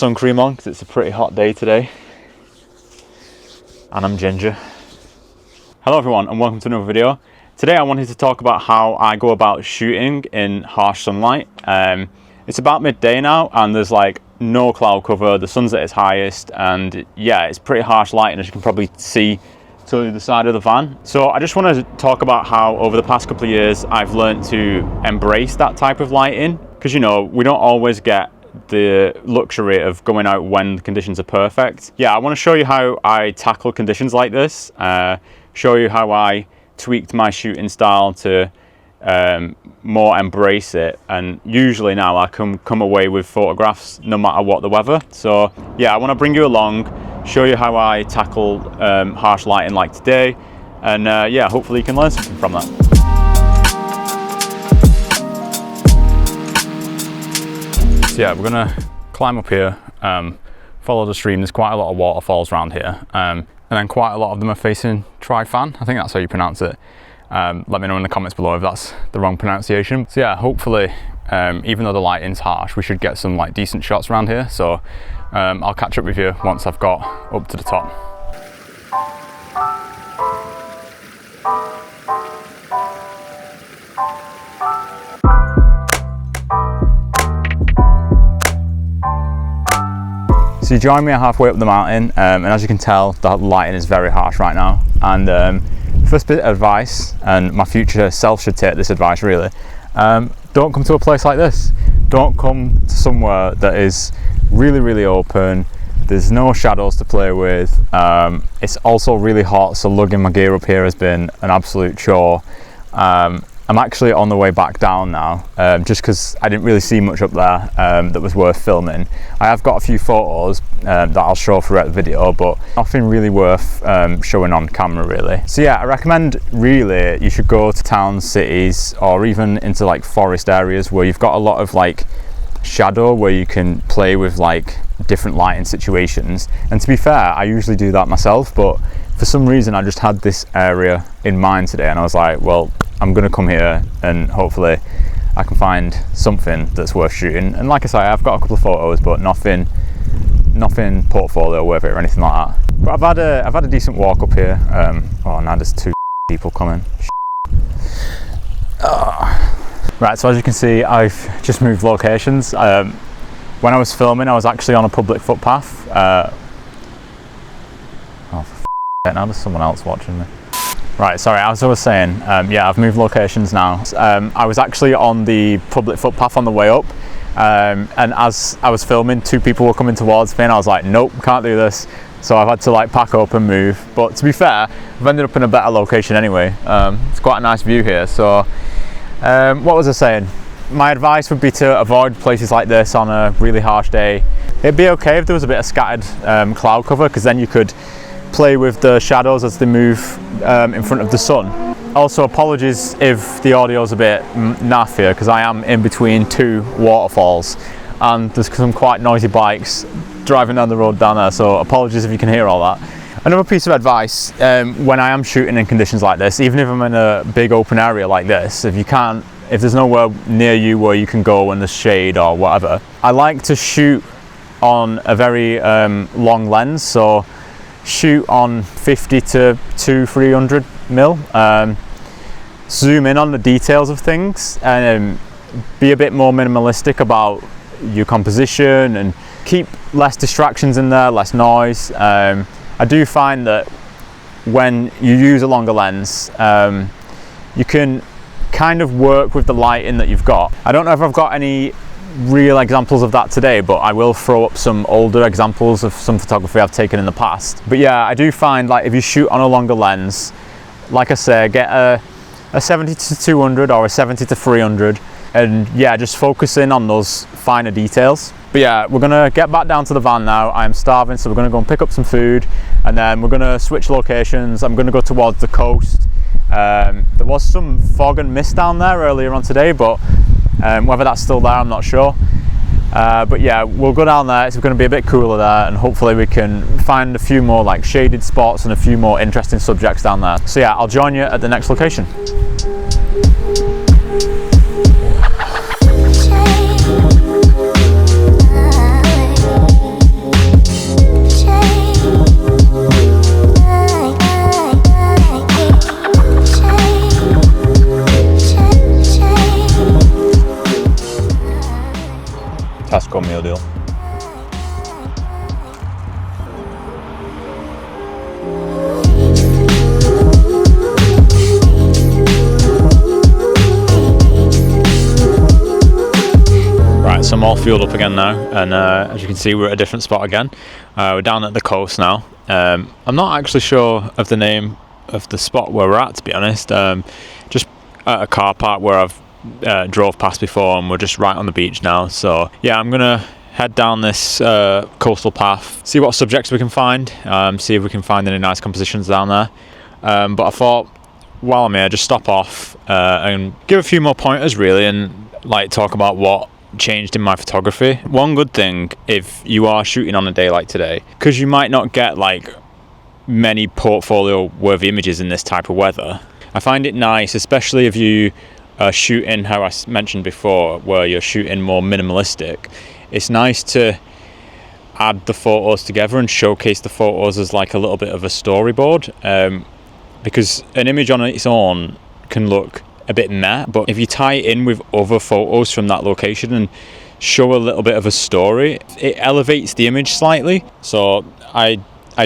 sun cream on because it's a pretty hot day today. And I'm ginger. Hello everyone and welcome to another video. Today I wanted to talk about how I go about shooting in harsh sunlight. It's about midday now and there's like no cloud cover, the sun's at its highest, and yeah, it's pretty harsh lighting, as you can probably see to the side of the van. So I just want to talk about how over the past couple of years I've learned to embrace that type of lighting, because you know, we don't always get the luxury of going out when the conditions are perfect. Yeah, I want to show you how I tackle conditions like this, show you how I tweaked my shooting style to more embrace it, and usually now I can come away with photographs no matter what the weather. So yeah, I want to bring you along, show you how I tackle harsh lighting like today, and yeah, hopefully you can learn something from that. So yeah, we're gonna climb up here, follow the stream. There's quite a lot of waterfalls around here, and then quite a lot of them are facing Tri-Fan. I think that's how you pronounce it. Let me know in the comments below if that's the wrong pronunciation. So yeah, hopefully, even though the lighting's harsh, we should get some like decent shots around here. So I'll catch up with you once I've got up to the top. So you join me halfway up the mountain, and as you can tell, the lighting is very harsh right now. And first bit of advice, and my future self should take this advice really, don't come to a place like this. Don't come to somewhere that is really open. There's no shadows to play with. It's also really hot, so lugging my gear up here has been an absolute chore. I'm actually on the way back down now, just because I didn't really see much up there that was worth filming. I have got a few photos that I'll show throughout the video, but nothing really worth showing on camera really. So yeah, I recommend really you should go to towns, cities, or even into like forest areas where you've got a lot of like shadow, where you can play with like different lighting situations. And to be fair, I usually do that myself, but for some reason I just had this area in mind today, and I was like, well, I'm gonna come here and hopefully I can find something that's worth shooting. And like I say, I've got a couple of photos, but nothing portfolio worth it or anything like that. But I've had a decent walk up here. Oh, now there's two people coming. Right, so as you can see, I've just moved locations. When I was filming, I was actually on a public footpath. Oh, for now there's someone else watching me. Right, sorry, as I was saying, yeah, I've moved locations now. I was actually on the public footpath on the way up, and as I was filming, two people were coming towards me and I was like, nope, can't do this. So I've had to like pack up and move. But to be fair, I've ended up in a better location anyway. It's quite a nice view here. So what was I saying? My advice would be to avoid places like this on a really harsh day. It'd be okay if there was a bit of scattered cloud cover, because then you could play with the shadows as they move in front of the sun. Also, apologies if the audio's a bit naff here, because I am in between two waterfalls and there's some quite noisy bikes driving down the road down there, so apologies if you can hear all that. Another piece of advice, when I am shooting in conditions like this, even if I'm in a big open area like this, if there's nowhere near you where you can go and there's shade or whatever, I like to shoot on a very long lens. So shoot on 50 to 300 mil, zoom in on the details of things, and be a bit more minimalistic about your composition and keep less distractions in there, less noise. I do find that when you use a longer lens, you can kind of work with the lighting that you've got. I don't know if I've got any real examples of that today, but I will throw up some older examples of some photography I've taken in the past. But yeah, I do find like if you shoot on a longer lens, like I say, get a 70 to 200 or a 70 to 300, and yeah, just focus in on those finer details. But yeah, we're gonna get back down to the van now. I'm starving, so we're gonna go and pick up some food, and then we're gonna switch locations. I'm gonna go towards the coast. There was some fog and mist down there earlier on today, but whether that's still there, I'm not sure. But yeah, we'll go down there. It's going to be a bit cooler there, and hopefully we can find a few more like shaded spots and a few more interesting subjects down there. So yeah, I'll join you at the next location. I'm all fueled up again now, and as you can see, we're at a different spot again. We're down at the coast now. I'm not actually sure of the name of the spot where we're at, to be honest. Just at a car park where I've drove past before, and we're just right on the beach now. So yeah, I'm gonna head down this coastal path, see what subjects we can find, see if we can find any nice compositions down there. But I thought, while I'm here, just stop off and give a few more pointers really, and like talk about what changed in my photography. One good thing, if you are shooting on a day like today, because you might not get like many portfolio worthy images in this type of weather, I find it nice, especially if you are shooting how I mentioned before, where you're shooting more minimalistic. It's nice to add the photos together and showcase the photos as like a little bit of a storyboard, because an image on its own can look a bit meh, but if you tie it in with other photos from that location and show a little bit of a story, it elevates the image slightly. So I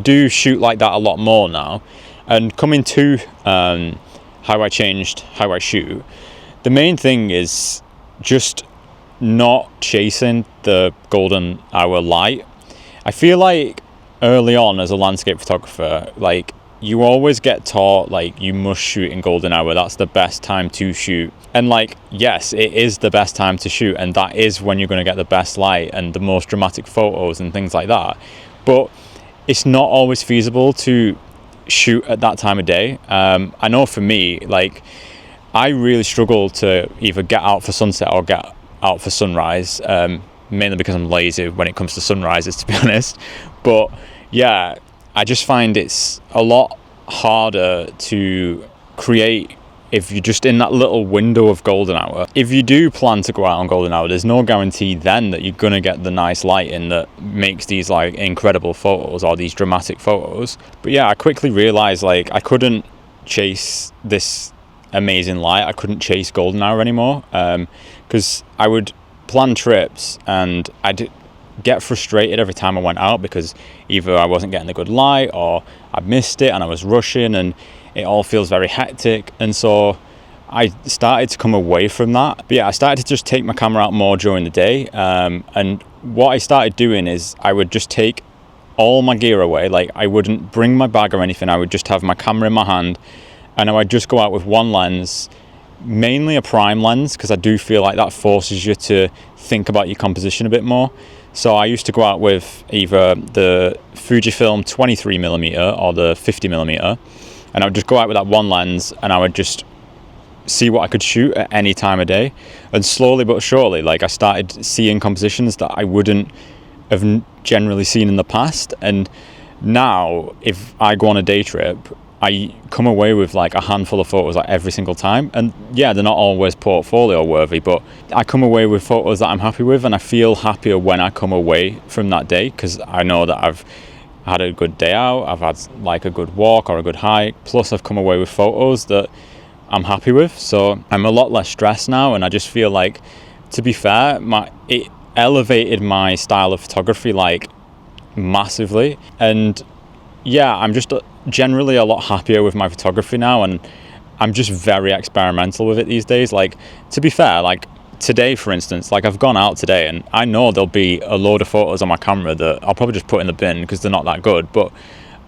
do shoot like that a lot more now. And coming to how I changed how I shoot, the main thing is just not chasing the golden hour light. I feel like early on as a landscape photographer, like you always get taught like you must shoot in golden hour, that's the best time to shoot. And like, yes, it is the best time to shoot, and that is when you're going to get the best light and the most dramatic photos and things like that. But it's not always feasible to shoot at that time of day. I know for me, like I really struggle to either get out for sunset or get out for sunrise, mainly because I'm lazy when it comes to sunrises, to be honest. But yeah, I just find it's a lot harder to create if you're just in that little window of golden hour. If you do plan to go out on golden hour, there's no guarantee then that you're gonna get the nice lighting that makes these like incredible photos or these dramatic photos. But yeah, I quickly realized like I couldn't chase this amazing light. I couldn't chase golden hour anymore, because I would plan trips and I'd get frustrated every time I went out because either I wasn't getting the good light or I missed it and I was rushing and it all feels very hectic. And so I started to come away from that. But yeah, I started to just take my camera out more during the day, and what I started doing is I would just take all my gear away. Like I wouldn't bring my bag or anything. I would just have my camera in my hand and I would just go out with one lens, mainly a prime lens, because I do feel like that forces you to think about your composition a bit more. So I used to go out with either the Fujifilm 23mm or the 50mm, and I would just go out with that one lens and I would just see what I could shoot at any time of day. And slowly but surely, like I started seeing compositions that I wouldn't have generally seen in the past. And now if I go on a day trip, I come away with like a handful of photos like every single time. And yeah, they're not always portfolio worthy, but I come away with photos that I'm happy with, and I feel happier when I come away from that day because I know that I've had a good day out, I've had like a good walk or a good hike, plus I've come away with photos that I'm happy with. So I'm a lot less stressed now, and I just feel like, to be fair, it elevated my style of photography like massively. And yeah, I'm just generally a lot happier with my photography now, and I'm just very experimental with it these days. Like, to be fair, like today for instance, like I've gone out today and I know there'll be a load of photos on my camera that I'll probably just put in the bin because they're not that good, but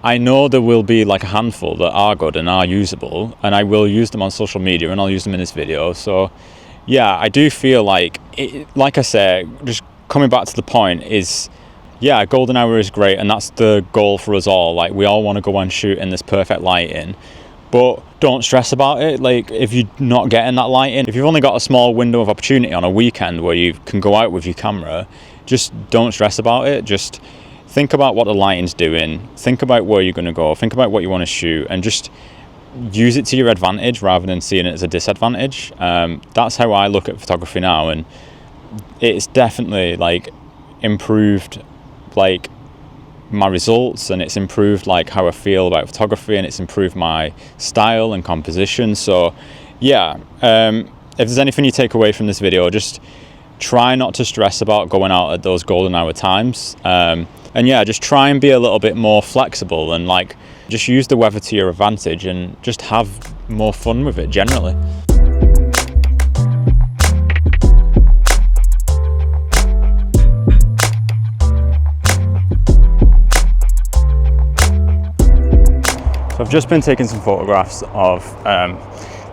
I know there will be like a handful that are good and are usable, and I will use them on social media and I'll use them in this video. So yeah, I do feel like it, like I say, just coming back to the point is, yeah, golden hour is great, and that's the goal for us all. Like, we all want to go and shoot in this perfect lighting, but don't stress about it. Like, if you're not getting that lighting, if you've only got a small window of opportunity on a weekend where you can go out with your camera, just don't stress about it. Just think about what the lighting's doing, think about where you're going to go, think about what you want to shoot, and just use it to your advantage rather than seeing it as a disadvantage. That's how I look at photography now, and it's definitely like improved like my results, and it's improved like how I feel about photography, and it's improved my style and composition. So yeah, if there's anything you take away from this video, just try not to stress about going out at those golden hour times, and yeah, just try and be a little bit more flexible and like just use the weather to your advantage and just have more fun with it generally. I've just been taking some photographs of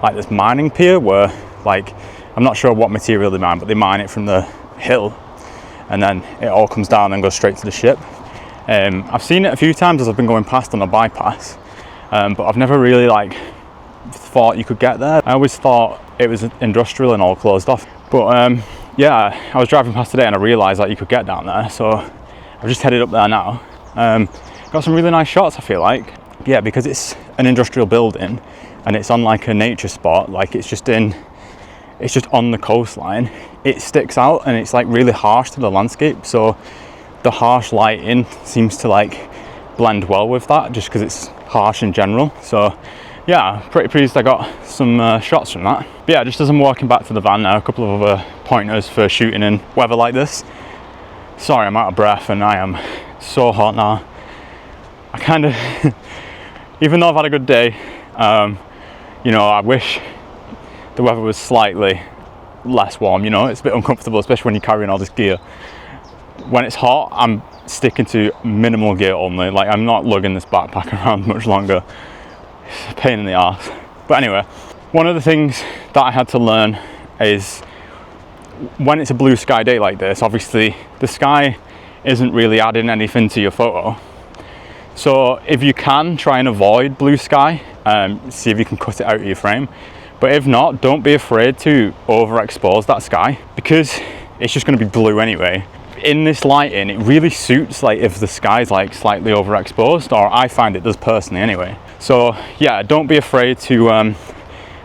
like this mining pier where, like, I'm not sure what material they mine, but they mine it from the hill and then it all comes down and goes straight to the ship. I've seen it a few times as I've been going past on a bypass, but I've never really like thought you could get there. I always thought it was industrial and all closed off, but yeah, I was driving past today and I realised that you could get down there, so I've just headed up there now. Got some really nice shots, I feel like. Yeah, because it's an industrial building and it's on like a nature spot, like it's just on the coastline, it sticks out and it's like really harsh to the landscape, so the harsh lighting seems to like blend well with that, just because it's harsh in general. So yeah, pretty pleased I got some shots from that. But yeah, just as I'm walking back to the van now, a couple of other pointers for shooting in weather like this. Sorry, I'm out of breath and I am so hot now. I kind of, even though I've had a good day, you know, I wish the weather was slightly less warm. You know, it's a bit uncomfortable, especially when you're carrying all this gear. When it's hot, I'm sticking to minimal gear only. Like, I'm not lugging this backpack around much longer. It's a pain in the arse. But anyway, one of the things that I had to learn is when it's a blue sky day like this, obviously the sky isn't really adding anything to your photo. So if you can, try and avoid blue sky, see if you can cut it out of your frame. But if not, don't be afraid to overexpose that sky, because it's just going to be blue anyway. In this lighting, it really suits like if the sky's like slightly overexposed, or I find it does personally anyway. So yeah, don't be afraid to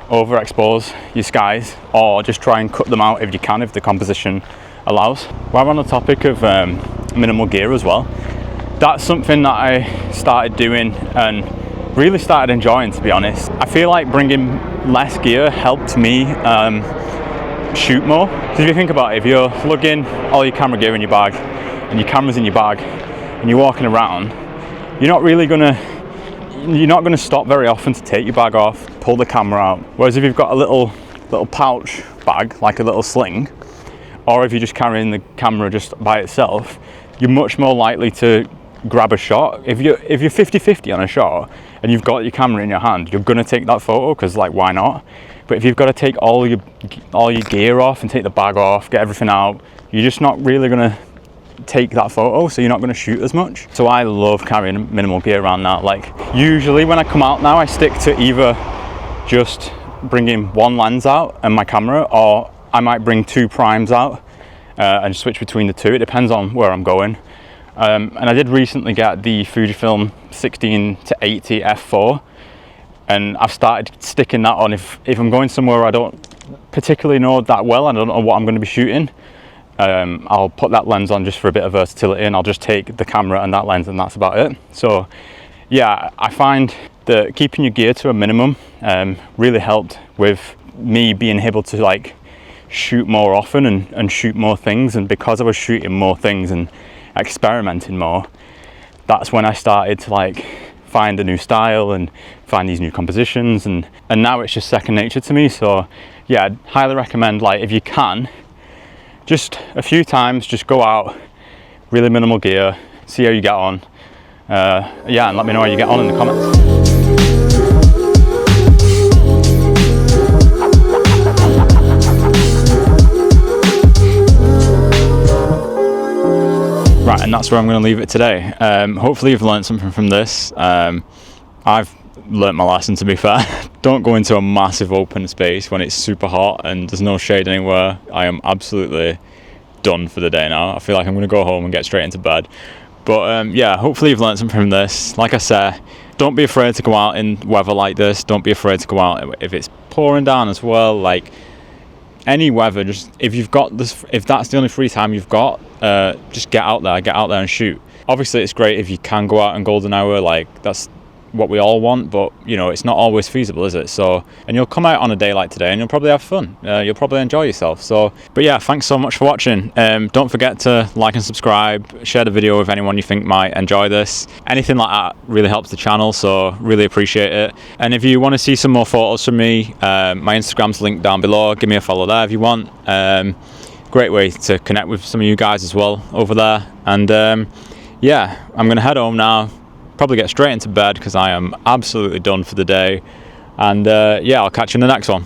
overexpose your skies, or just try and cut them out if you can, if the composition allows. While we're on the topic of minimal gear as well, that's something that I started doing and really started enjoying, to be honest. I feel like bringing less gear helped me shoot more. So if you think about it, if you're lugging all your camera gear in your bag and your camera's in your bag and you're walking around, you're not gonna stop very often to take your bag off, pull the camera out. Whereas if you've got a little pouch bag, like a little sling, or if you're just carrying the camera just by itself, you're much more likely to grab a shot. If you're 50-50 on a shot and you've got your camera in your hand, you're gonna take that photo, because like, why not? But if you've got to take all your gear off and take the bag off, get everything out, you're just not really gonna take that photo, so you're not gonna shoot as much. So I love carrying minimal gear around now. Like, usually when I come out now, I stick to either just bringing one lens out and my camera, or I might bring 2 primes out and switch between the 2. It depends on where I'm going. And I did recently get the Fujifilm 16-80 f4, and I've started sticking that on if I'm going somewhere I don't particularly know that well, and I don't know what I'm going to be shooting. I'll put that lens on just for a bit of versatility, and I'll just take the camera and that lens, and that's about it. So yeah, I find that keeping your gear to a minimum really helped with me being able to like shoot more often and shoot more things. And because I was shooting more things and experimenting more, that's when I started to like find a new style and find these new compositions, and now it's just second nature to me. So yeah, I'd highly recommend, like, if you can, just a few times, just go out, really minimal gear, see how you get on. Yeah, and let me know how you get on in the comments. Right, and that's where I'm going to leave it today. Hopefully you've learned something from this. I've learnt my lesson, to be fair. Don't go into a massive open space when it's super hot and there's no shade anywhere. I am absolutely done for the day now. I feel like I'm going to go home and get straight into bed. But yeah, hopefully you've learnt something from this. Like I said, don't be afraid to go out in weather like this. Don't be afraid to go out if it's pouring down as well. Like, any weather, just if you've got this, if that's the only free time you've got, just get out there and shoot. Obviously it's great if you can go out in golden hour, like that's what we all want, but you know, it's not always feasible, is it? So, and you'll come out on a day like today and you'll probably have fun, you'll probably enjoy yourself. So, but yeah, thanks so much for watching. Don't forget to like and subscribe, share the video with anyone you think might enjoy this. Anything like that really helps the channel, so really appreciate it. And if you want to see some more photos from me, my Instagram's linked down below. Give me a follow there if you want. Great way to connect with some of you guys as well over there. And yeah, I'm gonna head home now, probably get straight into bed because I am absolutely done for the day. And yeah, I'll catch you in the next one.